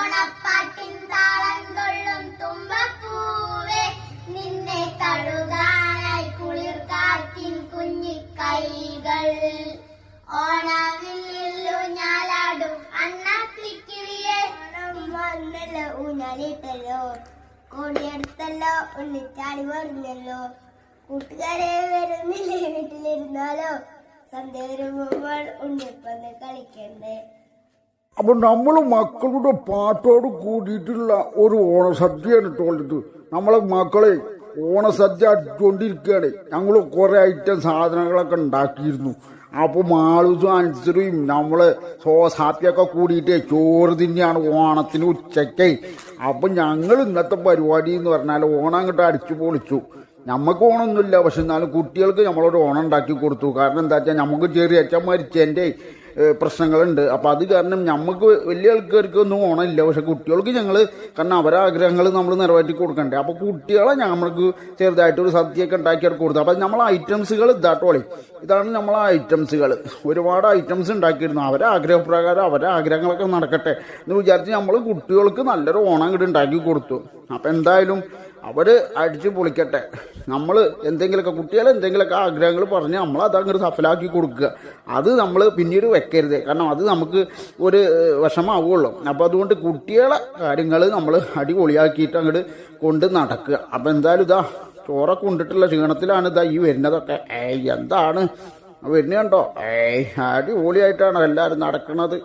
ഓണപ്പാട്ടിൻ താളം കൊള്ളും തുമ്പപ്പൂവേ നിന്നെ തഴുകാനായി കുളിർ കാറ്റിൻ കുഞ്ഞിക്കൈകൾ ഓണവില്ലൂഞ്ഞാലാടും അണ്ണാക്കിക്കിളിയെ വന്നല്ലോ ഊഞ്ഞാലിട്ടല്ലോ കോടിയെടുത്തല്ലോ ഉണ്ണിച്ചാടി പറഞ്ഞല്ലോ കൂട്ടുകാരെ വരുന്നില്ലേ വീട്ടിലിരുന്നാലോ സന്ധ്യ വരുമ്പോൾ ഉണ്ണിപ്പന്ന് കളിക്കണ്ടേ. അപ്പൊ നമ്മൾ മക്കളുടെ പാട്ടോട് കൂടിയിട്ടുള്ള ഒരു ഓണസദ്യയാണ് തോന്നിട്ട് നമ്മളെ മക്കളെ ഓണസദ്യ അടിച്ചുകൊണ്ടിരിക്കുകയാണ്. ഞങ്ങൾ കുറെ ഐറ്റം സാധനങ്ങളൊക്കെ ഉണ്ടാക്കിയിരുന്നു. അപ്പൊ മാളൂസും അനുസരിയും നമ്മള് സോസാപ്പിയൊക്കെ കൂടിയിട്ട് ചോറ് തന്നെയാണ് ഓണത്തിന് ഉച്ചയ്ക്ക്. അപ്പൊ ഞങ്ങൾ ഇന്നത്തെ പരിപാടി എന്ന് പറഞ്ഞാൽ ഓണം അങ്ങോട്ട് അടിച്ചു പൊളിച്ചു. നമുക്ക് ഓണമൊന്നുമില്ല, പക്ഷെ എന്നാലും കുട്ടികൾക്ക് നമ്മളൊരു ഓണം ഉണ്ടാക്കി കൊടുത്തു. കാരണം എന്താ വെച്ചാൽ നമുക്ക് ചെറിയ അച്ഛൻ മരിച്ചതിൻ്റെ പ്രശ്നങ്ങളുണ്ട്. അപ്പം അത് കാരണം നമുക്ക് വലിയ ആൾക്കാർക്കൊന്നും ഓണമില്ല, പക്ഷെ കുട്ടികൾക്ക് ഞങ്ങൾ കാരണം അവരെ ആഗ്രഹങ്ങൾ നമ്മൾ നിറവേറ്റി കൊടുക്കണ്ടേ. അപ്പോൾ കുട്ടികളെ നമ്മൾക്ക് ചെറുതായിട്ടൊരു സദ്യയൊക്കെ ഉണ്ടാക്കിയിട്ട് കൊടുത്തു. അപ്പം നമ്മളെ ഐറ്റംസുകൾ ഇതാട്ടോളി, ഇതാണ് നമ്മളെ ഐറ്റംസുകൾ. ഒരുപാട് ഐറ്റംസ് ഉണ്ടാക്കിയിരുന്നു. അവരെ ആഗ്രഹപ്രകാരം അവരെ ആഗ്രഹങ്ങളൊക്കെ നടക്കട്ടെ എന്ന് വിചാരിച്ച് നമ്മൾ കുട്ടികൾക്ക് നല്ലൊരു ഓണം ഇങ്ങോട്ട് ഉണ്ടാക്കി കൊടുത്തു. അപ്പം എന്തായാലും അവർ അടിച്ച് പൊളിക്കട്ടെ. നമ്മൾ എന്തെങ്കിലുമൊക്കെ കുട്ടികളെ എന്തെങ്കിലുമൊക്കെ ആഗ്രഹങ്ങൾ പറഞ്ഞ് നമ്മൾ അതങ്ങോട്ട് സഫലാക്കി കൊടുക്കുക. അത് നമ്മൾ പിന്നീട് വെക്കരുത്, കാരണം അത് നമുക്ക് ഒരു വിഷമാവുള്ളൂ. അപ്പോൾ അതുകൊണ്ട് കുട്ടികളെ കാര്യങ്ങൾ നമ്മൾ അടിപൊളിയാക്കിയിട്ട് അങ്ങോട്ട് കൊണ്ട് നടക്കുക. അപ്പം എന്തായാലും ഇതാ ചോറൊക്കെ കൊണ്ടിട്ടുള്ള ക്ഷീണത്തിലാണ് ഇതാ ഈ വരുന്നതൊക്കെ. എന്താണ് വരുന്നത് കണ്ടോ? അടിപൊളിയായിട്ടാണ് എല്ലാവരും നടക്കുന്നത്.